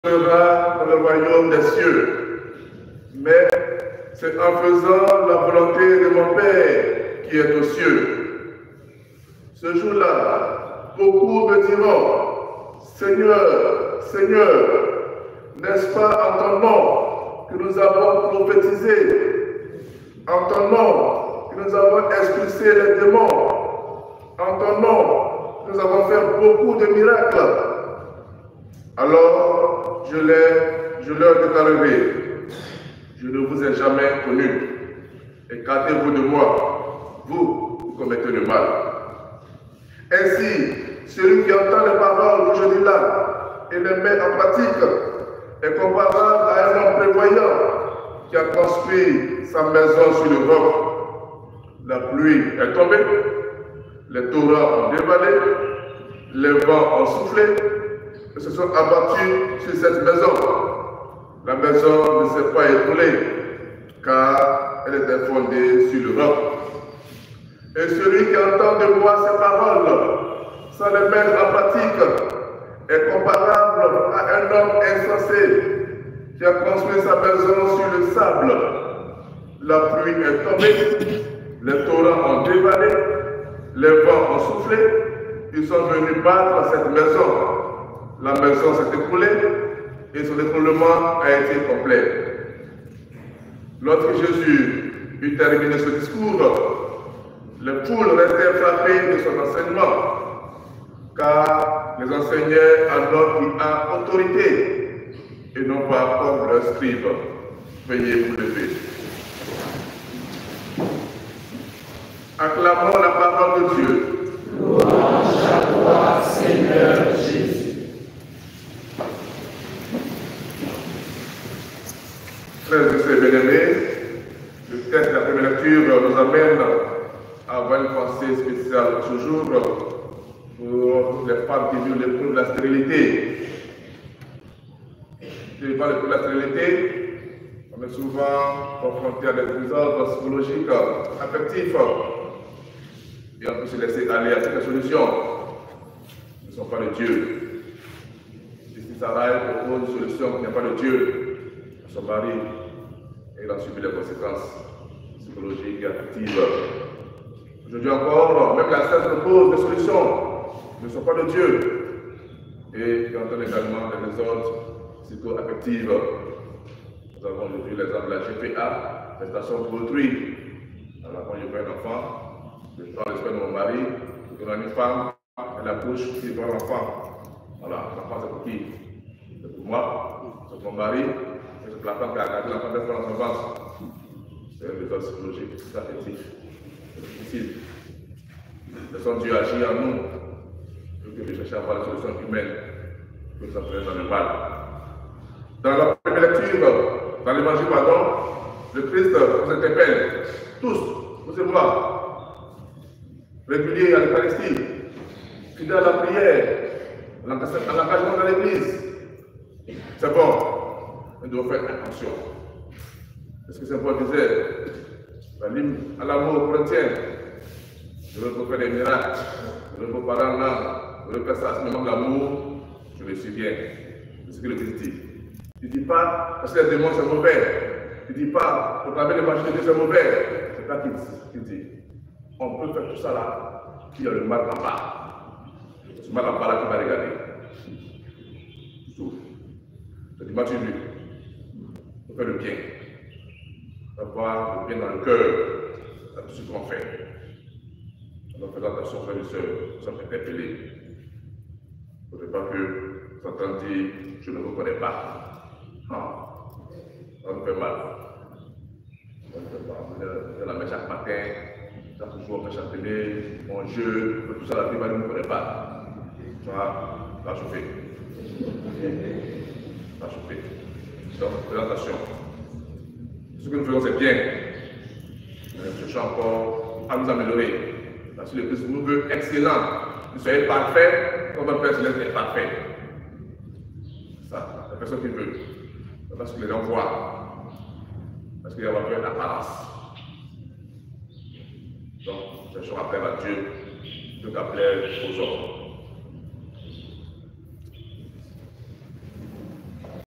entrera dans le royaume des cieux. Mais c'est en faisant la volonté de mon Père qui est aux cieux. Ce jour-là, beaucoup me diront, Seigneur, Seigneur, n'est-ce pas en ton nom que nous avons prophétisé, en ton nom que nous avons expulsé les démons, en ton nom nous avons fait beaucoup de miracles. Alors je leur déclarerai, je ne vous ai jamais connu. Écartez-vous de moi, vous qui commettez le mal. Ainsi, celui qui entend les paroles que je dis là et les met en pratique est comparable à un homme prévoyant qui a construit sa maison sur le roc. La pluie est tombée, les torrents ont dévalé, les vents ont soufflé et se sont abattus sur cette maison. La maison ne s'est pas écroulée car elle était fondée sur le roc. Et celui qui entend de moi ces paroles sans les mettre en pratique est comparable à un homme insensé qui a construit sa maison sur le sable. La pluie est tombée, les torrents ont dévalé, les vents ont soufflé, ils sont venus battre cette maison. La maison s'est écroulée et son écroulement a été complet. Lorsque Jésus eut terminé ce discours, les poules restaient frappées de son enseignement, car les enseignait un homme qui a autorité et non pas comme leur scribe. Veuillez vous lever. Acclamons la parole de Dieu. Louange à toi, Seigneur Jésus. Frères et sœurs bien-aimés, le texte de la première lecture nous amène à avoir une pensée spéciale ce jour pour les femmes qui vivent l'épreuve de la stérilité. Vivant l'épreuve de la stérilité, on est souvent confronté à des désordres psychologiques, affectifs, et on peut se laisser aller à cette solution. Ce ne sont pas de Dieu. Et si Sarah propose une solution qui n'est pas de Dieu, son mari, et il a subi les conséquences psychologiques et affectives. Aujourd'hui encore, même la science propose des solutions qui ne sont pas de Dieu et qui entraînent également des désordres psycho-affectifs. Nous avons aujourd'hui l'exemple de la GPA, gestation pour autrui. Alors, quand je veux un enfant, je prends l'esprit de mon mari, je donne une femme, elle accouche, je prends l'enfant. Voilà, l'enfant c'est pour qui? C'est pour moi, c'est pour mon mari. C'est la femme qui a gardé l'enfant d'être dans son ventre. C'est un désordre psychologique, c'est affectif, c'est difficile. Laissons Dieu agir en nous, plutôt que de chercher à avoir des solutions humaines, que nous entraîner dans le mal. Dans la première lecture, dans l'évangile, le Christ nous interpelle, tous, vous et moi, réguliers à l'Eucharistie, fidèles à la prière, à l'engagement dans l'Église. C'est bon. Nous devons faire attention. C'est ce que Saint Paul disait, à l'amour chrétien, je veux faire des miracles, je veux parler en langue, je veux faire ça, c'est le moment de l'amour, je me souviens. C'est ce que le Christ dit. Il ne dit pas, parce que les démons c'est mauvais. Il ne dit pas, proclamer l'évangile de Dieu c'est mauvais. C'est pas qu'il dit. On peut faire tout ça là, il y a le mal en bas. Ce mal en bas là qui va regarder. C'est du match vu. On fait le bien. Avoir le bien dans le cœur à tout ce qu'on fait. Alors faisons attention, frères et sœurs, nous sommes interpellés. Il ne faudrait pas que Satan dise je ne vous connais pas. Non, ça nous fait mal. Ça nous fait mal. On fait la messe chaque matin, chaque jour on fait chaque télé, on jeûne, tout ça, la vie ne nous connaît pas. Ça va chauffer. Ça va chauffer. Donc, faisons attention. Ce que nous faisons, c'est bien. Nous cherchons encore à nous améliorer. Parce que le Christ nous veut excellent. Vous soyez parfait, comme votre Père Céleste est parfait. Ça, la personne qui veut. Parce que les gens voient. Parce qu'il y a une apparence. Donc, cherchons à plaire à Dieu, plutôt qu'à plaire aux hommes.